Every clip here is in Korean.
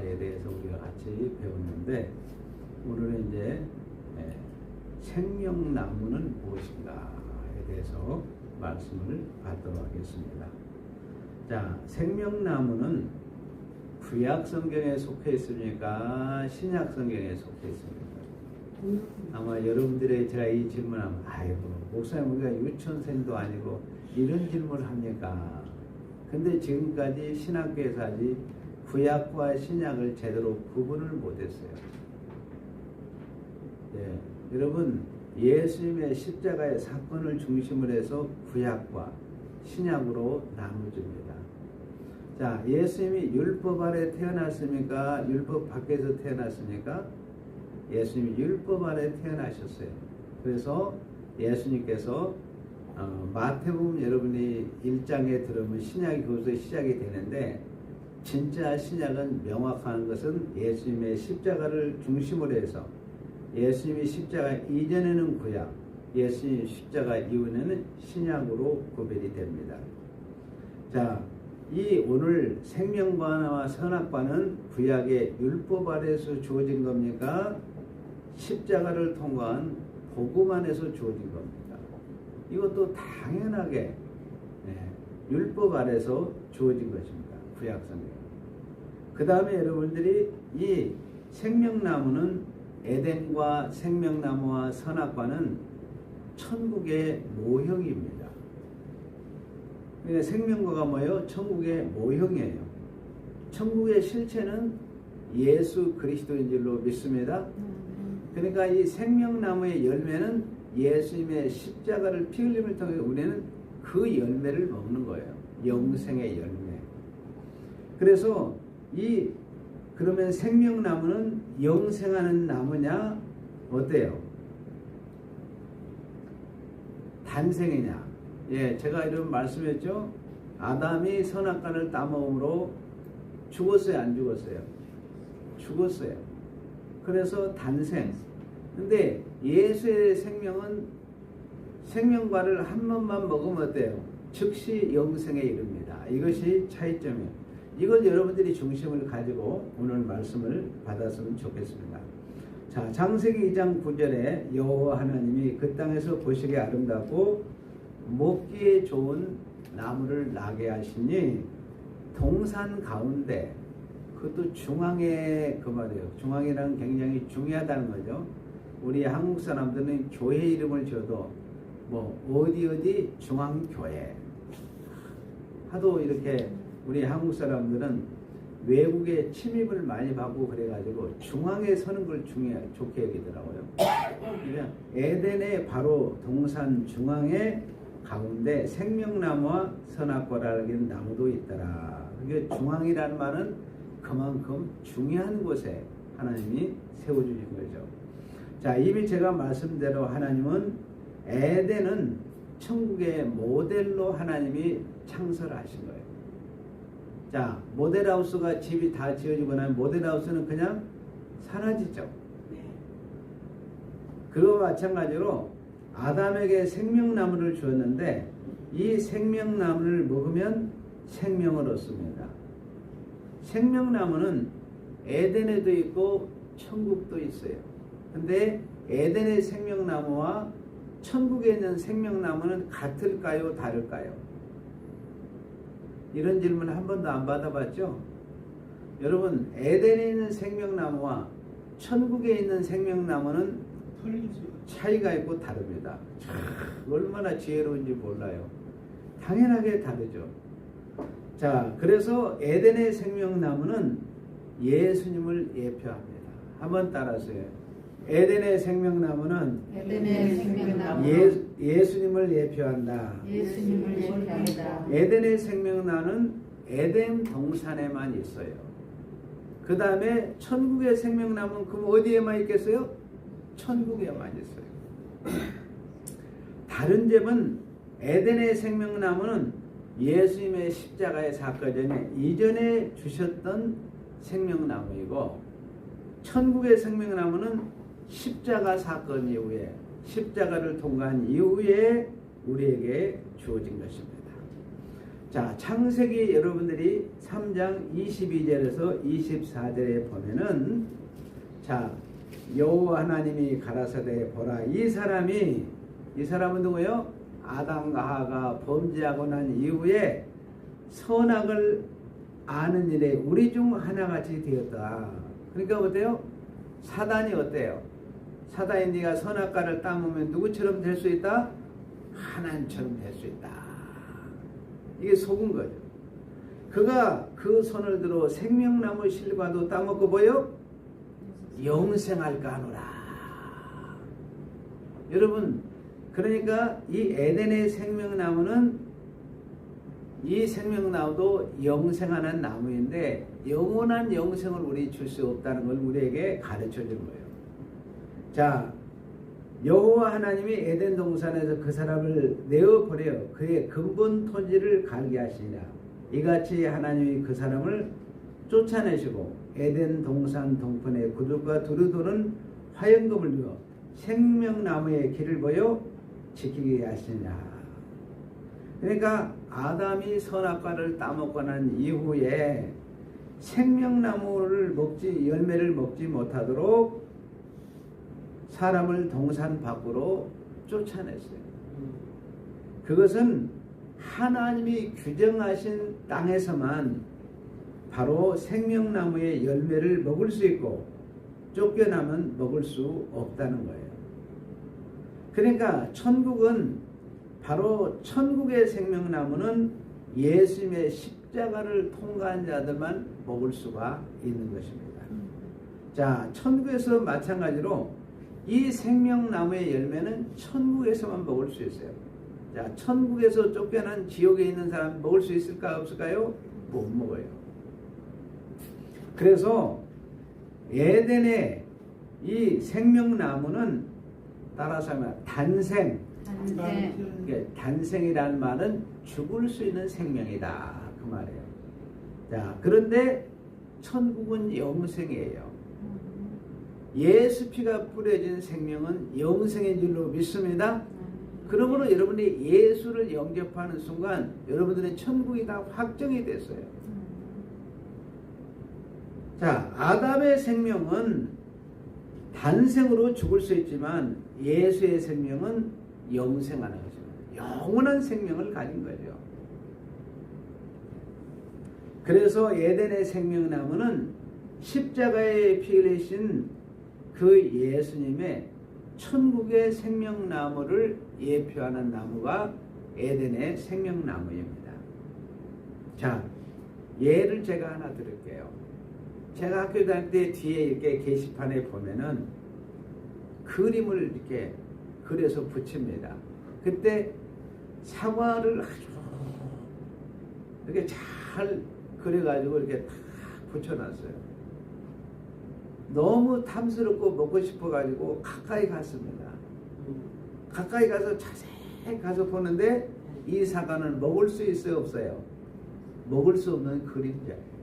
생명과에 대해서 우리가 같이 배웠는데, 오늘은 이제 생명나무는 무엇인가에 대해서 말씀을 받도록 하겠습니다. 자, 생명나무는 구약 성경에 속해 있습니까? 신약 성경에 속해 있습니까? 아마 여러분들의 제가 이 질문하면, 아이고 목사님 우리가 유치원생도 아니고 이런 질문을 합니까? 근데 지금까지 신학교에서 아직 구약과 신약을 제대로 구분을 못했어요. 예, 여러분 예수님의 십자가의 사건을 중심으로 해서 구약과 신약으로 나누어집니다. 자, 예수님이 율법 아래 태어났습니까? 율법 밖에서 태어났습니까? 예수님이 율법 아래 태어나셨어요. 그래서 예수님께서 마태복음 여러분이 1장에 들으면 신약이 거기서 시작이 되는데, 진짜 신약은 명확한 것은 예수님의 십자가를 중심으로 해서 예수님이 십자가 이전에는 구약, 예수님 십자가 이후에는 신약으로 구별이 됩니다. 자, 이 오늘 생명과와 선악과는 구약의 율법 아래에서 주어진 겁니까? 십자가를 통과한 복음 안에서 주어진 겁니다. 이것도 당연하게 율법 아래에서 주어진 것입니다. 구약 성경. 그 다음에 여러분들이 이 생명나무는 에덴과 생명나무와 선악과는 천국의 모형입니다. 그러니까 생명과가 뭐예요? 천국의 모형이에요. 천국의 실체는 예수 그리스도인 줄로 믿습니다. 그러니까 이 생명나무의 열매는 예수님의 십자가를 피 흘림을 통해 우리는 그 열매를 먹는 거예요. 영생의 열매. 그래서 그러면 생명나무는 영생하는 나무냐? 어때요? 단생이냐? 예, 제가 이런 말씀했죠. 아담이 선악과를 따먹음으로 죽었어요, 안 죽었어요? 죽었어요. 그래서 단생. 근데 예수의 생명은 생명과를 한 번만 먹으면 어때요? 즉시 영생에 이릅니다. 이것이 차이점이에요. 이걸 여러분들이 중심을 가지고 오늘 말씀을 받았으면 좋겠습니다. 자, 창세기 2장 9절에 여호와 하나님이 그 땅에서 보시기에 아름답고 먹기에 좋은 나무를 나게 하시니 동산 가운데, 그것도 중앙에, 그 말이에요. 중앙이란 굉장히 중요하다는 거죠. 우리 한국 사람들은 교회 이름을 지어도 뭐 어디 중앙교회 하도 이렇게, 우리 한국 사람들은 외국의 침입을 많이 받고 그래가지고 중앙에 서는 걸 좋게 여기더라고요. 그러니까 에덴의 바로 동산 중앙에 가운데 생명나무와 선악과라는 나무도 있더라. 그게 중앙이라는 말은 그만큼 중요한 곳에 하나님이 세워주신 거죠. 자, 이미 제가 말씀대로 하나님은 에덴은 천국의 모델로 하나님이 창설하신 거예요. 자, 모델하우스가 집이 다 지어지고 나면 모델하우스는 그냥 사라지죠. 그와 마찬가지로 아담에게 생명나무를 주었는데 이 생명나무를 먹으면 생명을 얻습니다. 생명나무는 에덴에도 있고 천국도 있어요. 근데 에덴의 생명나무와 천국에 있는 생명나무는 같을까요? 다를까요? 이런 질문 한 번도 안 받아봤죠? 여러분, 에덴에 있는 생명나무와 천국에 있는 생명나무는 차이가 있고 다릅니다. 얼마나 지혜로운지 몰라요. 당연하게 다르죠. 자, 그래서 에덴의 생명나무는 예수님을 예표합니다. 한번 따라하세요. 에덴의 생명나무는 예수님을 예표한다. 예수님을 예표한다. 에덴의 생명나무는 에덴 동산에만 있어요. 그 다음에 천국의 생명나무는 그럼 어디에만 있겠어요? 천국에만 있어요. 다른 점은 에덴의 생명나무는 예수님의 십자가의 사건 이전에 주셨던 생명나무이고, 천국의 생명나무는 십자가 사건 이후에, 십자가를 통과한 이후에 우리에게 주어진 것입니다. 자, 창세기 여러분들이 3장 22절에서 24절에 보면은 자, 여호와 하나님이 가라사대 보라 이 사람은 누구요? 아담과 하와가 범죄하고 난 이후에 선악을 아는 일에 우리 중 하나같이 되었다. 그러니까 어때요? 사단이 어때요? 사단이 네가 선악과를 따먹으면 누구처럼 될 수 있다? 하나님처럼 될 수 있다. 이게 속은 거죠. 그가 그 손을 들어 생명나무 실과도 따먹고 뭐요? 영생할까 하노라. 여러분, 그러니까 이 에덴의 생명나무는 이 생명나무도 영생하는 나무인데 영원한 영생을 우리 줄 수 없다는 걸 우리에게 가르쳐 준 거예요. 자, 여호와 하나님이 에덴 동산에서 그 사람을 내어버려 그의 근본 토지를 갈게 하시니라. 이같이 하나님이 그 사람을 쫓아내시고 에덴 동산 동편에 구들과 두루도는 화영금을 두어 생명나무의 길을 보여 지키게 하시니라. 그러니까 아담이 선악과를 따먹고 난 이후에 생명나무를 열매를 먹지 못하도록 사람을 동산 밖으로 쫓아냈어요. 그것은 하나님이 규정하신 땅에서만 바로 생명나무의 열매를 먹을 수 있고 쫓겨나면 먹을 수 없다는 거예요. 그러니까 천국은 바로 천국의 생명나무는 예수님의 십자가를 통과한 자들만 먹을 수가 있는 것입니다. 자, 천국에서 마찬가지로 이 생명나무의 열매는 천국에서만 먹을 수 있어요. 자, 천국에서 쫓겨난 지옥에 있는 사람 먹을 수 있을까 없을까요? 못 먹어요. 그래서 에덴의 이 생명나무는 따라서 하면 단생이라는 말은 죽을 수 있는 생명이다 그 말이에요. 자, 그런데 천국은 영생이에요. 예수 피가 뿌려진 생명은 영생인 줄로 믿습니다. 그러므로 여러분이 예수를 영접하는 순간 여러분들의 천국이 다 확정이 됐어요. 자, 아담의 생명은 단생으로 죽을 수 있지만 예수의 생명은 영생하는 것입니다. 영원한 생명을 가진 거죠. 그래서 에덴의 생명나무는 십자가에 피 흘리신 그 예수님의 천국의 생명나무를 예표하는 나무가 에덴의 생명나무입니다. 자, 예를 제가 하나 드릴게요. 제가 학교 다닐 때 뒤에 이렇게 게시판에 보면은 그림을 이렇게 그려서 붙입니다. 그때 사과를 아주 이렇게 잘 그려가지고 이렇게 다 붙여놨어요. 너무 탐스럽고 먹고 싶어가지고 가까이 갔습니다. 가까이 가서 자세히 가서 보는데 이 사과는 먹을 수 있어요, 없어요? 먹을 수 없는 그림자예요.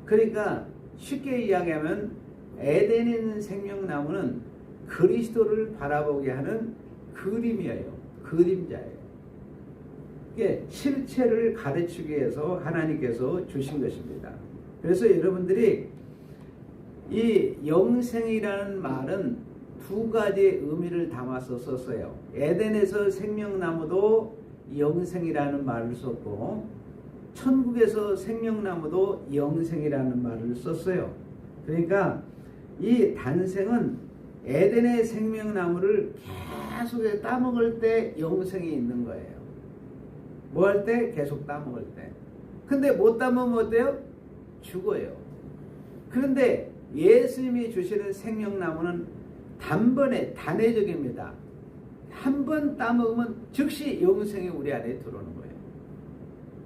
그러니까 쉽게 이야기하면 에덴에 있는 생명나무는 그리스도를 바라보게 하는 그림이에요. 그림자예요. 이게 실체를 가르치기 위해서 하나님께서 주신 것입니다. 그래서 여러분들이 이 영생이라는 말은 두 가지의 의미를 담아서 썼어요. 에덴에서 생명나무도 영생이라는 말을 썼고 천국에서 생명나무도 영생이라는 말을 썼어요. 그러니까 이 단생은 에덴의 생명나무를 계속 따먹을 때 영생이 있는 거예요. 뭐 할 때? 계속 따먹을 때. 근데 못 따먹으면 어때요? 죽어요. 그런데 예수님이 주시는 생명나무는 단번에 단회적입니다. 한 번 따먹으면 즉시 영생이 우리 안에 들어오는 거예요.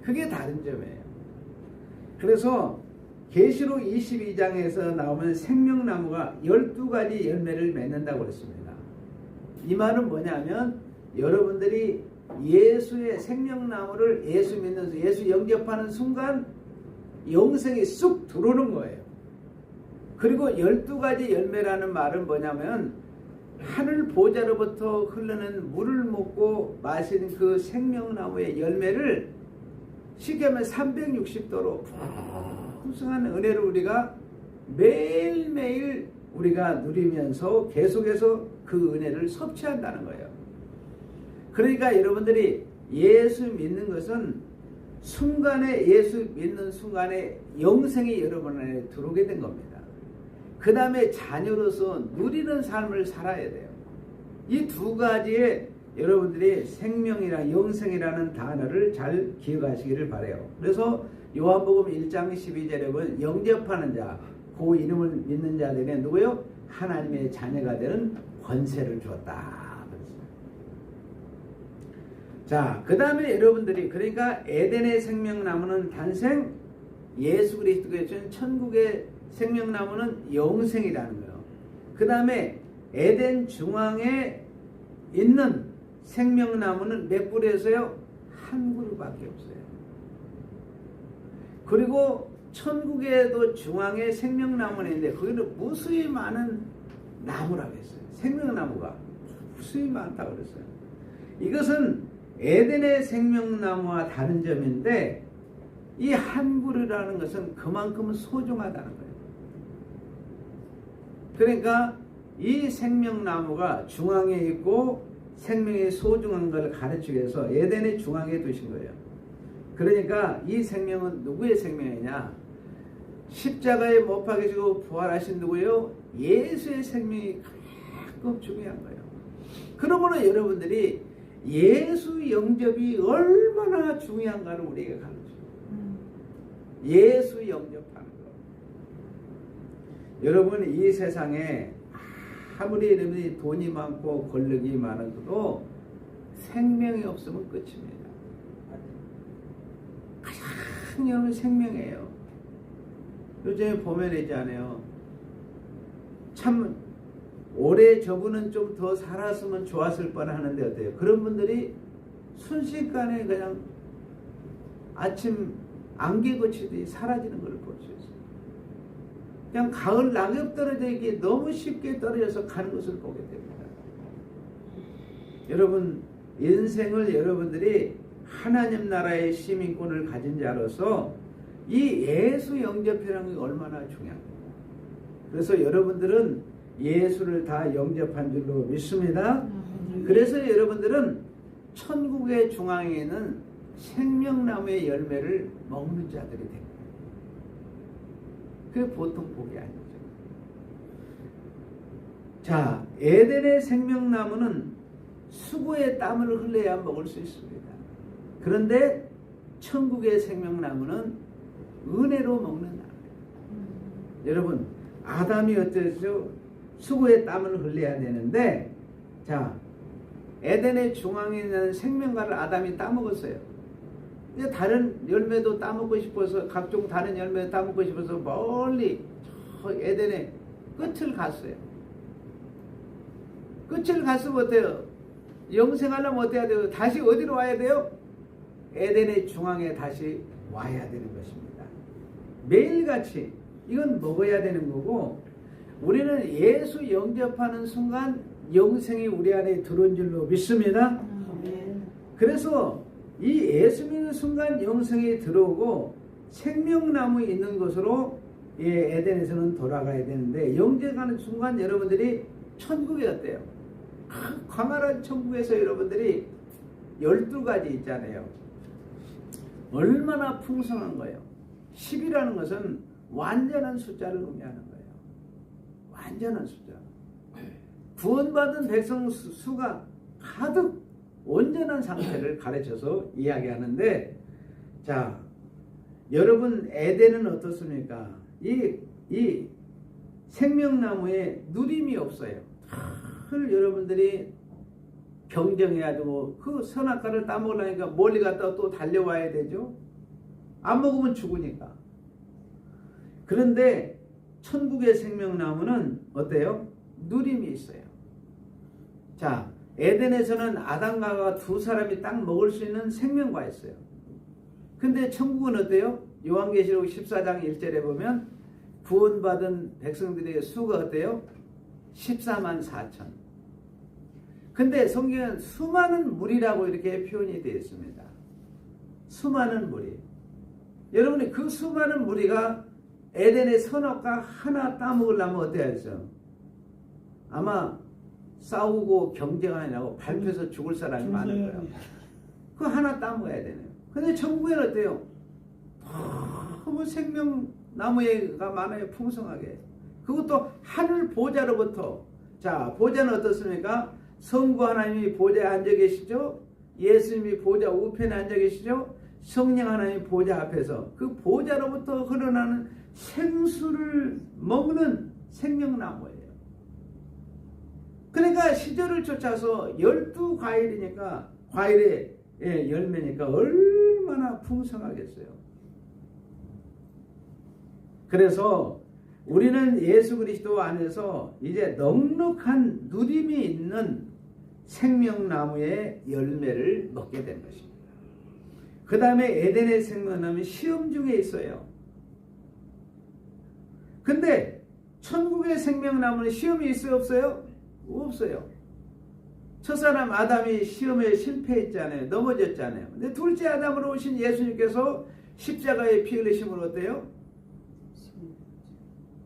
그게 다른 점이에요. 그래서 계시록 22장에서 나오면 생명나무가 12가지 열매를 맺는다고 그랬습니다. 이 말은 뭐냐면 여러분들이 예수의 생명나무를 예수 믿는 예수 영접하는 순간 영생이 쑥 들어오는 거예요. 그리고 12가지 열매라는 말은 뭐냐면 하늘 보좌로부터 흐르는 물을 먹고 마신 그 생명나무의 열매를 쉽게 하면 360도로 풍성한 은혜를 우리가 매일매일 우리가 누리면서 계속해서 그 은혜를 섭취한다는 거예요. 그러니까 여러분들이 예수 믿는 것은 순간에, 예수 믿는 순간에 영생이 여러분 안에 들어오게 된 겁니다. 그 다음에 자녀로서 누리는 삶을 살아야 돼요. 이 두 가지의 여러분들이 생명이나 영생이라는 단어를 잘 기억하시기를 바라요. 그래서 요한복음 1장 12절에 보면 영접하는 자, 그 이름을 믿는 자들에게 누구요? 하나님의 자녀가 되는 권세를 주었다. 자, 그 다음에 여러분들이, 그러니까 에덴의 생명나무는 탄생, 예수 그리스도가 준 천국의 생명나무는 영생이라는 거예요. 그 다음에 에덴 중앙에 있는 생명나무는 몇 그루에서요? 한 그루밖에 없어요. 그리고 천국에도 중앙에 생명나무는 있는데 거기는 무수히 많은 나무라고 했어요. 생명나무가 무수히 많다고 그랬어요. 이것은 에덴의 생명나무와 다른 점인데 이 한 그루라는 것은 그만큼 소중하다는 거예요. 그러니까 이 생명나무가 중앙에 있고 생명이 소중한 걸 가르치기 위해서 에덴의 중앙에 두신 거예요. 그러니까 이 생명은 누구의 생명이냐? 십자가에 못 박히시고 부활하신 누구예요? 예수의 생명이 가장 중요한 거예요. 그러므로 여러분들이 예수 영접이 얼마나 중요한가를 우리에게 가르쳐요. 예수 영접하는 거. 여러분, 이 세상에 아무리 여러분이 돈이 많고 권력이 많아도 생명이 없으면 끝입니다. 가장 여러분 생명이에요. 요즘에 보면 있잖아요. 참 올해 저분은 좀 더 살았으면 좋았을 뻔하는데 어때요? 그런 분들이 순식간에 그냥 아침 안개 거치듯이 사라지는 걸 볼 수 있어요. 그냥 가을 낙엽 떨어져 있기 너무 쉽게 떨어져서 가는 것을 보게 됩니다. 여러분, 인생을 여러분들이 하나님 나라의 시민권을 가진 자로서 이 예수 영접이라는 게 얼마나 중요합니다. 그래서 여러분들은 예수를 다 영접한 줄로 믿습니다. 그래서 여러분들은 천국의 중앙에 있는 생명나무의 열매를 먹는 자들이 됩니다. 그게 보통 복이 아니죠. 자, 에덴의 생명나무는 수고의 땀을 흘려야 먹을 수 있습니다. 그런데 천국의 생명나무는 은혜로 먹는 나무예요. 여러분, 아담이 어땠죠? 수고의 땀을 흘려야 되는데, 자, 에덴의 중앙에 있는 생명과를 아담이 따먹었어요. 다른 열매도 따먹고 싶어서, 각종 다른 열매도 따먹고 싶어서 멀리 저 에덴의 끝을 갔어요. 끝을 갔으면 어때요? 영생하려면 어때야 돼요? 다시 어디로 와야 돼요? 에덴의 중앙에 다시 와야 되는 것입니다. 매일같이 이건 먹어야 되는 거고, 우리는 예수 영접하는 순간 영생이 우리 안에 들어온 줄로 믿습니다. 그래서 이 예수 믿는 순간 영생이 들어오고 생명나무 있는 곳으로 에덴에서는 돌아가야 되는데, 영접하는 순간 여러분들이 천국이 어때요? 광활한 천국에서 여러분들이 12가지 있잖아요. 얼마나 풍성한 거예요. 10이라는 것은 완전한 숫자를 의미하는 거예요. 완전한 숫자. 구원받은 백성 수가 가득 온전한 상태를 가르쳐서 이야기하는데, 자, 여러분 에덴은 어떻습니까? 이 생명나무에 누림이 없어요. 늘 여러분들이 경쟁해가지고 그 선악과를 따먹으려니까 멀리 갔다 또 달려와야 되죠. 안 먹으면 죽으니까. 그런데 천국의 생명나무는 어때요? 누림이 있어요. 자, 에덴에서는 아담과 하와 두 사람이 딱 먹을 수 있는 생명과였어요. 근데 천국은 어때요? 요한계시록 14장 1절에 보면 구원받은 백성들의 수가 어때요? 14만 4천. 근데 성경은 수많은 물이라고 이렇게 표현이 되어 있습니다. 수많은 무리. 여러분이 그 수많은 무리가 에덴의 선악과 하나 따먹으려면 어때야 했어? 아마 싸우고 경쟁하냐고 밟혀서 죽을 사람이 많을 거야. 그거 하나 따먹어야 되네요. 근데 천국에는 어때요? 너무 생명나무가 많아요. 풍성하게. 그것도 하늘 보좌로부터. 자, 보좌는 어떻습니까? 성부 하나님이 보좌에 앉아 계시죠? 예수님이 보좌 우편에 앉아 계시죠? 성령 하나님 보좌 앞에서 그 보좌로부터 흘러나는 생수를 먹는 생명나무예요. 그러니까 시절을 쫓아서 12과일이니까 과일의 열매니까 얼마나 풍성하겠어요. 그래서 우리는 예수 그리스도 안에서 이제 넉넉한 누림이 있는 생명나무의 열매를 먹게 된 것입니다. 그 다음에 에덴의 생명나무는 시험 중에 있어요. 근데 천국의 생명나무는 시험이 있어요? 없어요? 없어요. 첫사람 아담이 시험에 실패했잖아요. 넘어졌잖아요. 근데 둘째 아담으로 오신 예수님께서 십자가에 피 흘리심으로 어때요?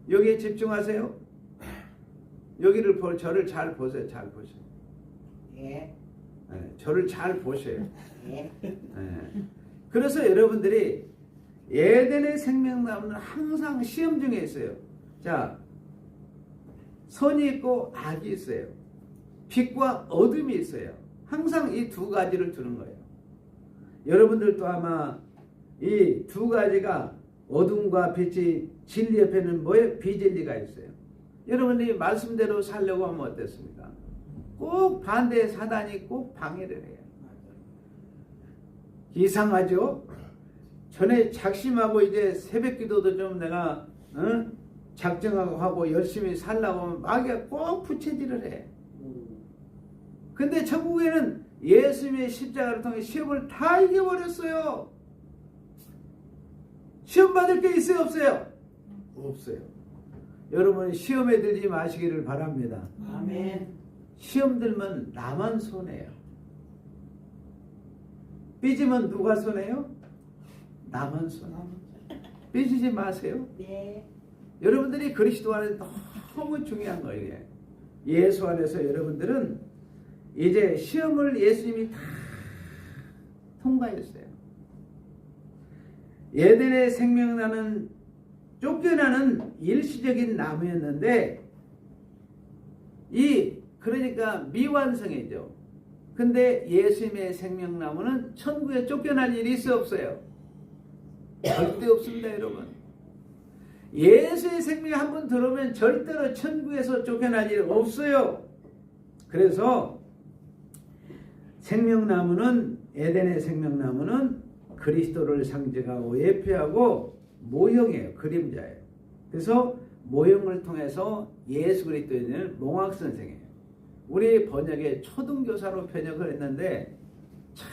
여기에 집중하세요. 여기를 저를 잘 보세요. 잘 보세요. 예. 네, 저를 잘 보셔요. 예. 네. 그래서 여러분들이 에덴의 생명나무는 항상 시험 중에 있어요. 자, 선이 있고 악이 있어요. 빛과 어둠이 있어요. 항상 이 두 가지를 두는 거예요. 여러분들도 아마 이 두 가지가 어둠과 빛이 진리 옆에는 뭐예요? 비진리가 있어요. 여러분들이 말씀대로 살려고 하면 어떻습니까? 꼭 반대의 사단이 꼭 방해를 해요. 이상하죠? 전에 작심하고 이제 새벽 기도도 좀 내가 작정하고 하고 열심히 살라고 하면 마귀가 꼭 부채질을 해. 근데 천국에는 예수님의 십자가를 통해 시험을 다 이겨버렸어요. 시험 받을 게 있어요? 없어요? 없어요. 여러분 시험에 들지 마시기를 바랍니다. 아멘. 시험 들면 나만 손해요. 삐지면 누가 손해요? 나만 손해. 삐지지 마세요. 네. 여러분들이 그리스도 안에서 너무 중요한 거예요. 이게. 예수 안에서 여러분들은 이제 시험을 예수님이 다 통과했어요. 에덴의 생명나는 쫓겨나는 일시적인 나무였는데 그러니까 미완성이죠. 근데 예수님의 생명나무는 천국에 쫓겨날 일이 있어 없어요? 절대 없습니다, 여러분. 예수의 생명이 한번 들어오면 절대로 천국에서 쫓겨날 일 없어요. 그래서 생명나무는 에덴의 생명나무는 그리스도를 상징하고 예표하고 모형이에요. 그림자예요. 그래서 모형을 통해서 예수 그리스도인을 몽학선생이에요. 우리 번역에 초등교사로 번역을 했는데 참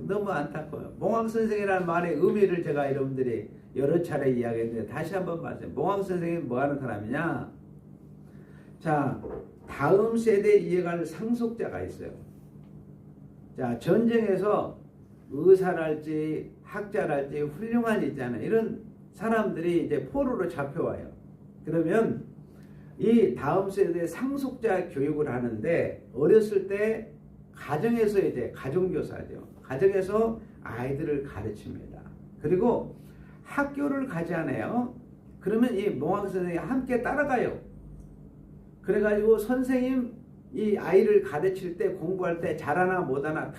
너무 안타까워요. 몽학선생이라는 말의 의미를 제가 여러분들이 여러 차례 이야기했는데 다시 한번 봐세요. 몽학선생이 뭐하는 사람이냐? 자, 다음 세대에 이어갈 상속자가 있어요. 자, 전쟁에서 의사랄지 학자랄지 훌륭한 있잖아요. 이런 사람들이 이제 포로로 잡혀와요. 그러면 이 다음 세대의 상속자 교육을 하는데 어렸을 때 가정에서 이제 가정교사죠. 가정에서 아이들을 가르칩니다. 그리고 학교를 가잖아요. 그러면 이 몽학 선생님이 함께 따라가요. 그래가지고 선생님 이 아이를 가르칠 때 공부할 때 잘하나 못하나 다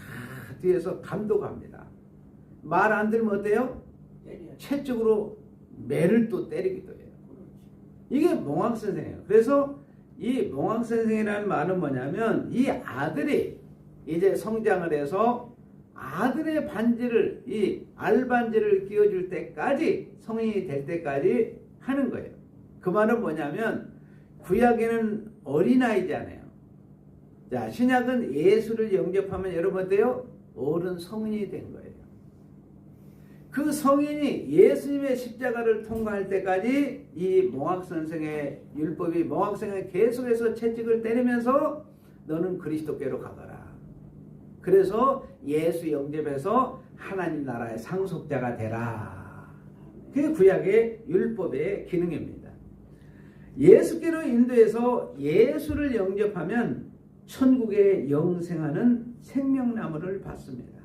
뒤에서 감독합니다. 말 안 들으면 어때요? 채찍으로 매를 또 때리기도 해요. 이게 몽학 선생이에요. 그래서 이 몽학 선생이라는 말은 뭐냐면 이 아들이 이제 성장을 해서 아들의 반지를 이 알반지를 끼워줄 때까지 성인이 될 때까지 하는 거예요. 그 말은 뭐냐면 구약에는 어린아이잖아요. 자, 신약은 예수를 영접하면 여러분 어때요? 어른 성인이 된 거예요. 그 성인이 예수님의 십자가를 통과할 때까지 이 몽학선생의 율법이 몽학선생을 계속해서 채찍을 때리면서 너는 그리스도께로 가거라. 그래서 예수 영접해서 하나님 나라의 상속자가 되라. 그게 구약의 율법의 기능입니다. 예수께로 인도해서 예수를 영접하면 천국에 영생하는 생명나무를 받습니다.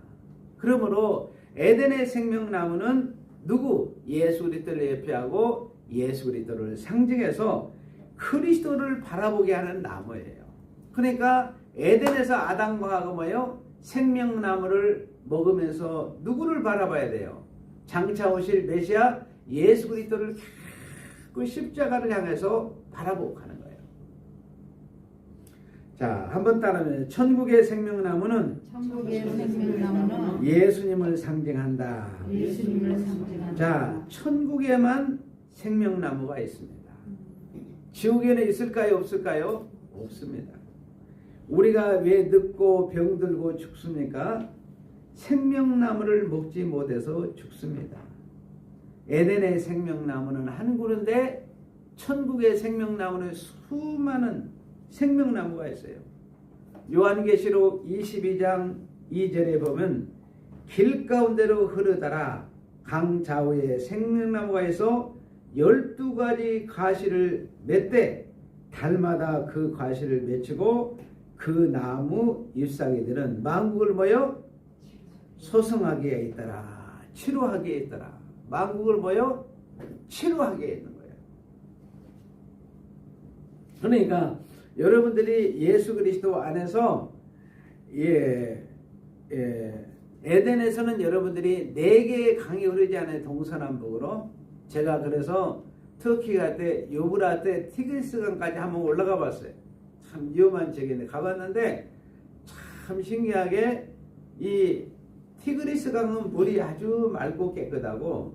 그러므로 에덴의 생명나무는 누구? 예수 그리스도를 예표하고 예수 그리스도를 상징해서 그리스도를 바라보게 하는 나무예요. 그러니까 에덴에서 아담과 하고 뭐예요? 생명나무를 먹으면서 누구를 바라봐야 돼요? 장차 오실 메시아 예수 그리스도를 그 십자가를 향해서 바라보고 가는 거예요. 자, 한번 따라하면 천국의 생명나무는 예수님을 상징한다. 예수님을 상징한다. 자, 천국에만 생명나무가 있습니다. 지옥에는 있을까요? 없을까요? 없습니다. 우리가 왜 늙고 병들고 죽습니까? 생명나무를 먹지 못해서 죽습니다. 에덴의 생명나무는 한 그루인데 천국의 생명나무는 수많은 생명나무가 있어요. 요한계시록 22장 2절에 보면 길 가운데로 흐르다라 강 좌우에 생명나무가 있어 12가지 과실을 맺되 달마다 그 과실을 맺히고 그 나무 잎사귀들은 만국을 뭐요? 소성하게 있더라. 치료하게 있더라. 만국을 뭐요? 치료하게 있는 거예요. 그러니까 여러분들이 예수 그리스도 안에서 에덴에서는 여러분들이 4개의 강이 흐르지 않아요. 동서남북으로. 제가 그래서 터키 갈 때 요브라테 티그리스강까지 한번 올라가 봤어요. 참 위험한 지역인데 가봤는데 참 신기하게 이 티그리스강은 물이 아주 맑고 깨끗하고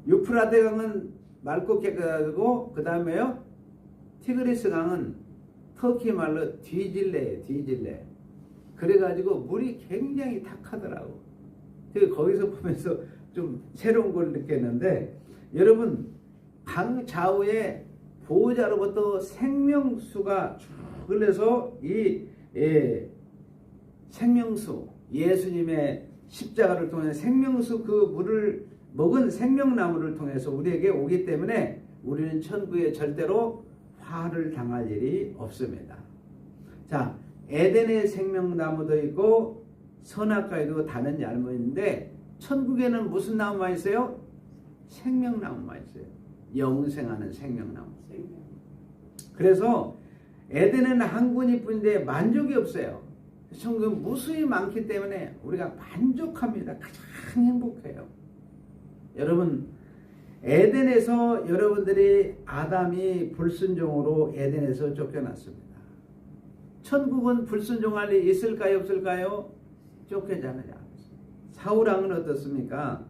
유프라테 강은 맑고 깨끗하고 그 다음에요 티그리스 강은 터키 말로 뒤질레예요. 뒤질레. 그래가지고 물이 굉장히 탁하더라고. 거기서 보면서 좀 새로운 걸 느꼈는데 여러분 강 좌우에 보호자로부터 생명수가 쭉 흘러서 이 생명수 예수님의 십자가를 통해 생명수 그 물을 먹은 생명나무를 통해서 우리에게 오기 때문에 우리는 천국에 절대로 화를 당할 일이 없습니다. 자, 에덴의 생명나무도 있고 선악과에도 다른 나무 있는데 천국에는 무슨 나무만 있어요? 생명나무만 있어요. 영생하는 생명나무. 그래서 에덴은 한 군이뿐인데 만족이 없어요. 천국은 무수히 많기 때문에 우리가 만족합니다. 가장 행복해요. 여러분 에덴에서 여러분들이 아담이 불순종으로 에덴에서 쫓겨났습니다. 천국은 불순종할 일이 있을까요? 없을까요? 쫓겨나지 않았습니다. 사울왕은 어떻습니까?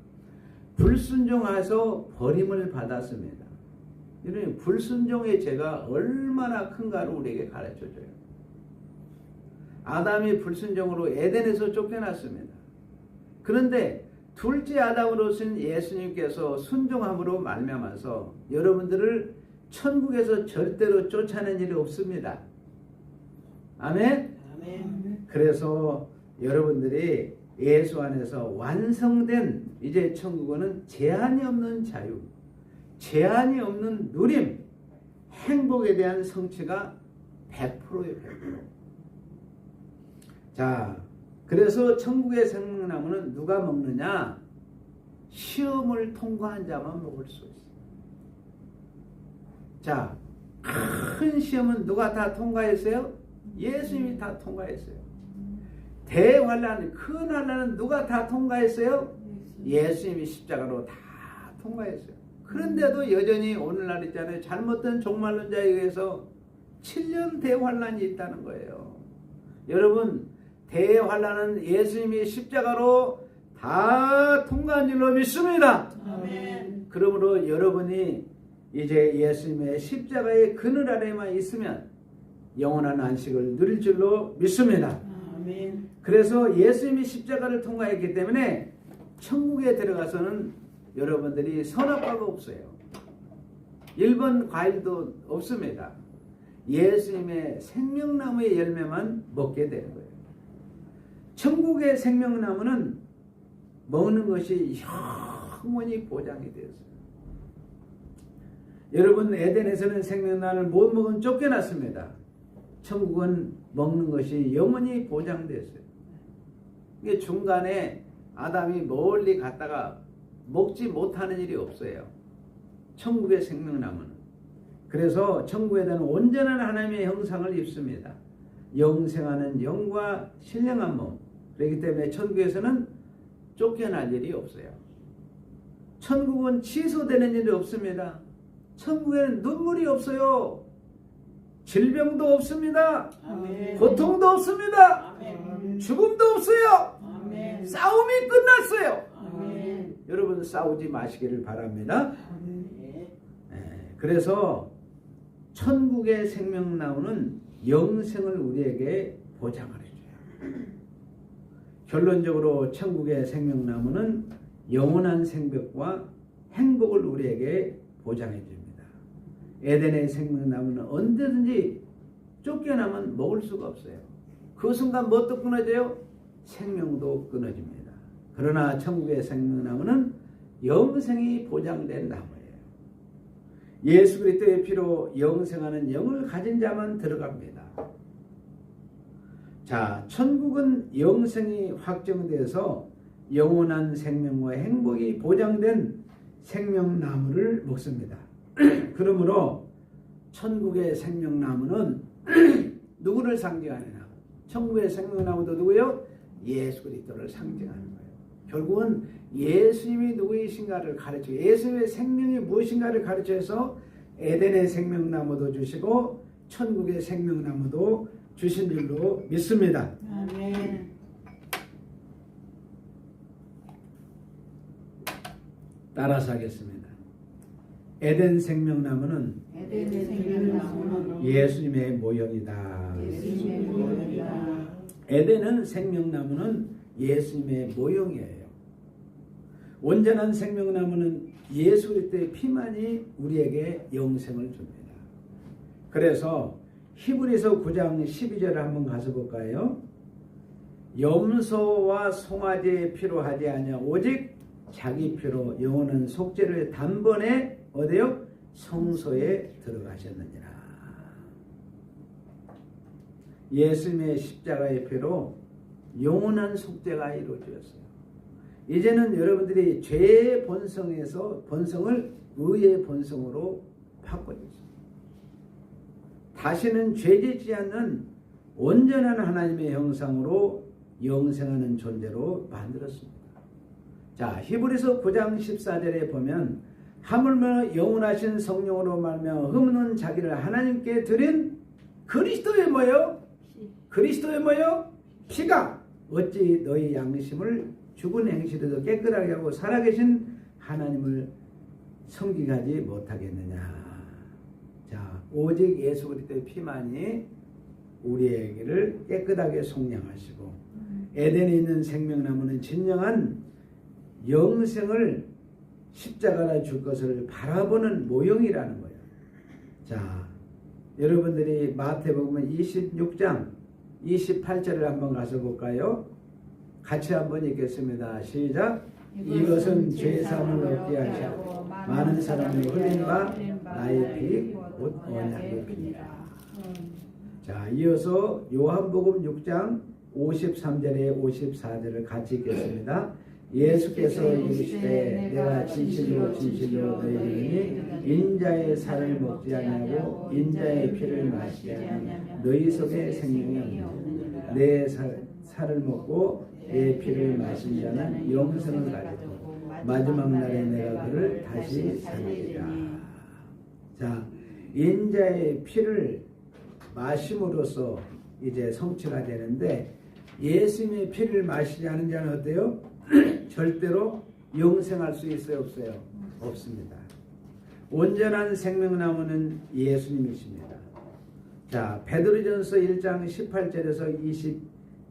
불순종해서 버림을 받았습니다. 이런 불순종의 죄가 얼마나 큰가를 우리에게 가르쳐줘요. 아담이 불순종으로 에덴에서 쫓겨났습니다. 그런데 둘째 아담으로서는 예수님께서 순종함으로 말미암아서 여러분들을 천국에서 절대로 쫓아낸 일이 없습니다. 아멘? 아멘. 그래서 여러분들이 예수 안에서 완성된 이제 천국은 제한이 없는 자유, 제한이 없는 누림, 행복에 대한 성취가 100%예요. 100%. 자, 그래서 천국의 생명나무는 누가 먹느냐? 시험을 통과한 자만 먹을 수 있어요. 자, 큰 시험은 누가 다 통과했어요? 예수님이 다 통과했어요. 대환란, 큰 환란은 누가 다 통과했어요? 예수님이 십자가로 다 통과했어요. 그런데도 여전히 오늘날 있잖아요. 잘못된 종말론자에 의해서 7년 대환란이 있다는 거예요. 여러분, 대환란은 예수님이 십자가로 다 통과한 줄로 믿습니다. 아멘. 그러므로 여러분이 이제 예수님의 십자가의 그늘 아래에만 있으면 영원한 안식을 누릴 줄로 믿습니다. 아멘. 그래서 예수님이 십자가를 통과했기 때문에 천국에 들어가서는 여러분들이 선악과가 없어요. 1번 과일도 없습니다. 예수님의 생명나무의 열매만 먹게 되는 거예요. 천국의 생명나무는 먹는 것이 영원히 보장이 되었어요. 여러분, 에덴에서는 생명나무를 못 먹으면 쫓겨났습니다. 천국은 먹는 것이 영원히 보장되었어요. 이게 중간에 아담이 멀리 갔다가 먹지 못하는 일이 없어요. 천국의 생명나무는. 그래서 천국에 대한 온전한 하나님의 형상을 입습니다. 영생하는 영과 신령한 몸. 그렇기 때문에 천국에서는 쫓겨날 일이 없어요. 천국은 취소되는 일이 없습니다. 천국에는 눈물이 없어요. 질병도 없습니다. 아멘. 고통도 없습니다. 아멘. 죽음도 없어요. 아멘. 싸움이 끝났어요. 아멘. 여러분, 싸우지 마시기를 바랍니다. 아멘. 그래서 천국의 생명나무는 영생을 우리에게 보장을 해줘요. 결론적으로 천국의 생명나무는 영원한 생명과 행복을 우리에게 보장해 줍니다. 에덴의 생명나무는 언제든지 쫓겨나면 먹을 수가 없어요. 그 순간 뭣도 끊어져요? 생명도 끊어집니다. 그러나 천국의 생명나무는 영생이 보장된 나무예요. 예수 그리스도의 피로 영생하는 영을 가진 자만 들어갑니다. 자, 천국은 영생이 확정돼서 영원한 생명과 행복이 보장된 생명나무를 먹습니다. 그러므로 천국의 생명나무는 누구를 상징하느냐? 천국의 생명나무도 누구요? 예수 그리스도를 상징하는 거예요. 결국은 예수님이 누구이신가를 가르쳐, 예수님의 생명이 무엇인가를 가르쳐서 에덴의 생명나무도 주시고 천국의 생명나무도 주신 줄로 믿습니다. 아멘. 따라서 하겠습니다. 에덴 생명나무는 에덴의 생명나무는 예수님의 모형이다. 예수님의 모형이다. 에덴은 생명나무는 예수님의 모형이에요. 온전한 생명나무는 예수 그리스도의 피만이 우리에게 영생을 줍니다. 그래서 히브리서 9장 12절을 한번 가서 볼까요? 염소와 송아지의 피로 하지 아니하 오직 자기 피로 영원한 속죄를 단번에 어디요? 성소에 들어가셨느니라. 예수님의 십자가의 피로 영원한 속죄가 이루어졌어요. 이제는 여러분들이 죄의 본성을 의의 본성으로 바꿔줬어요. 다시는 죄짓지 않는 온전한 하나님의 형상으로 영생하는 존재로 만들었습니다. 자, 히브리서 9장 14절에 보면 하물며 영원하신 성령으로 말미암아 흠없는 자기를 하나님께 드린 그리스도의 뭐요? 그리스도의 뭐요? 피가 어찌 너희 양심을 죽은 행실에도 깨끗하게 하고 살아계신 하나님을 섬기게 하지 못하겠느냐. 자, 오직 예수 그리스도의 피만이 우리에게를 깨끗하게 속량하시고 에덴에 있는 생명나무는 진정한 영생을 십자가로 줄 것을 바라보는 모형이라는 거예요. 자, 여러분들이 마태복음 26장 28절을 한번 가서 볼까요? 같이 한번 읽겠습니다. 시작. 이것은 죄사함을 얻게 하시고 많은 사람이 흘린 바 나의 피 곧 언약의 피니라. 자, 이어서 요한복음 6장 53절에 54절을 같이 읽겠습니다. 예수께서 이르시되 내가 진실로 진실로 너희에게 이르니 인자의 살을 먹지 아니하고 인자의 피를 마시지 아니하면 너희 속에 생명이 없느니라. 내 살을 먹고 내 피를 마신 자는 영생을 가지고 마지막 날에 내가 그를 다시 살리리라. 자, 인자의 피를 마심으로써 이제 성취가 되는데 예수님의 피를 마시지 않은 자는 어때요? 절대로 영생할 수 있어요? 없어요? 없습니다. 온전한 생명나무는 예수님이십니다. 자, 베드로전서 1장 18절에서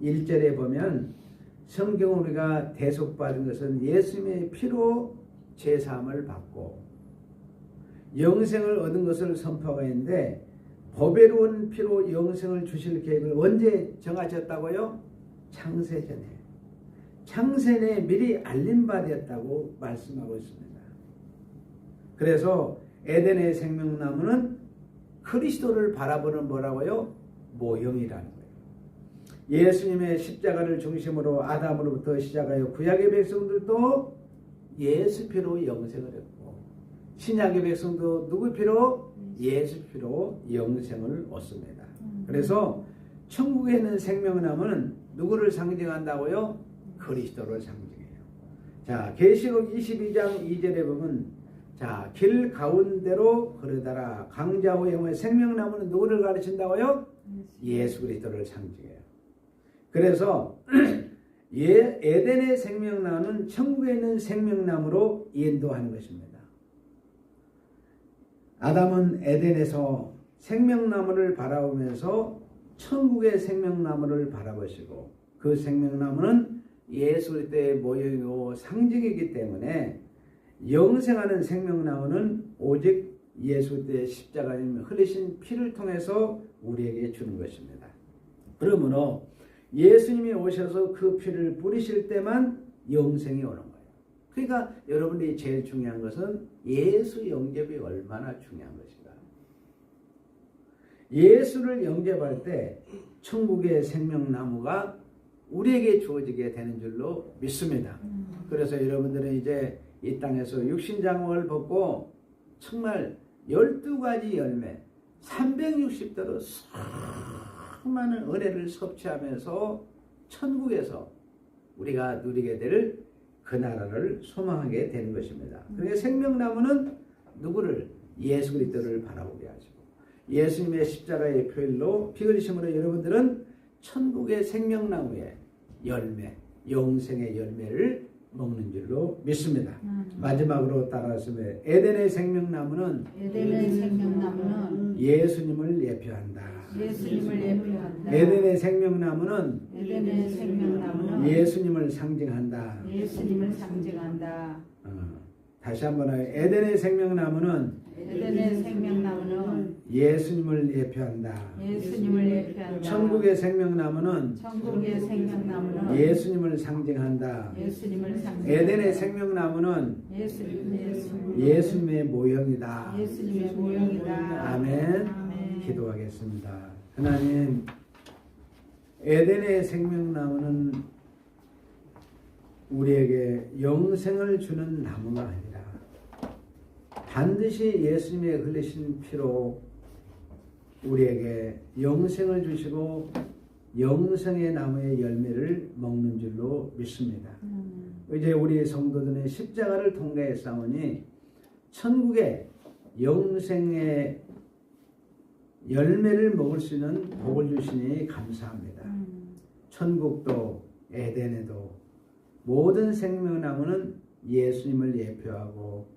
21절에 보면 성경 우리가 대속받은 것은 예수님의 피로 죄사함을 받고 영생을 얻은 것을 선포하고 있는데 보배로운 피로 영생을 주실 계획을 언제 정하셨다고요? 창세전에. 창세전에 미리 알림받았다고 말씀하고 있습니다. 그래서 에덴의 생명나무는 그리스도를 바라보는 뭐라고요? 모형이라는 거예요. 예수님의 십자가를 중심으로 아담으로부터 시작하여 구약의 백성들도 예수 피로 영생을 했고, 신약의 백성도 누구 피로? 예수 피로 영생을 얻습니다. 그래서 천국에 있는 생명나무는 누구를 상징한다고요? 그리스도를 상징해요. 자, 계시록 22장 2절에 보면, 자, 길 가운데로 걸으다라 강자의 영의 생명나무는 누구를 가르친다고요? 예수 그리스도를 상징해요. 그래서 에덴의 생명나무는 천국에 있는 생명나무로 인도하는 것입니다. 아담은 에덴에서 생명나무를 바라보면서 천국의 생명나무를 바라보시고, 그 생명나무는 예수 그리스도의 모형이고 상징이기 때문에 영생하는 생명나무는 오직 예수 그리스도의 십자가님 흘리신 피를 통해서 우리에게 주는 것입니다. 그러므로 예수님이 오셔서 그 피를 뿌리실 때만 영생이 오는 거예요. 그러니까 여러분들이 제일 중요한 것은 예수 영접이 얼마나 중요한 것인가. 예수를 영접할 때 천국의 생명나무가 우리에게 주어지게 되는 줄로 믿습니다. 그래서 여러분들은 이제 이 땅에서 육신장을 벗고 정말 12가지 열매 360도로 수많은 은혜를 섭취하면서 천국에서 우리가 누리게 될 그 나라를 소망하게 되는 것입니다. 그러니까 생명나무는 누구를? 예수 그리스도를 바라보게 하시고, 예수님의 십자가의 표일로 피 흘리심으로 여러분들은 천국의 생명나무의 열매, 영생의 열매를 먹는 줄로 믿습니다. 마지막으로 따라하시면, 에덴의 생명나무는 예수님을 예표한다. 에덴의 생명나무는 예수님을 상징한다. 다시 한번 하요. 에덴의 생명나무는 예수님을 예표한다. 천국의 생명나무는 예수님을 상징한다. 에덴의 생명나무는 예수님의 모형이다. 아멘. 기도하겠습니다. 하나님, 에덴의 생명나무는 우리에게 영생을 주는 나무가 아니라 반드시 예수님의 흘리신 피로 우리에게 영생을 주시고 영생의 나무의 열매를 먹는 줄로 믿습니다. 이제 우리 성도들의 십자가를 통과해 싸우니 천국의 영생의 열매를 먹을 수 있는 복을 주시니 감사합니다. 천국도 에덴에도 모든 생명나무는 예수님을 예표하고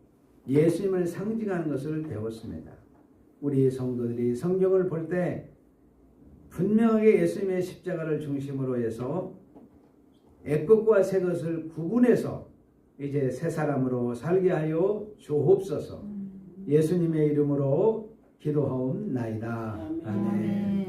예수님을 상징하는 것을 배웠습니다. 우리 성도들이 성경을 볼 때 분명하게 예수님의 십자가를 중심으로 해서 옛것과 새것을 구분해서 이제 새 사람으로 살게 하여 주옵소서. 예수님의 이름으로 기도하옵나이다. 아멘.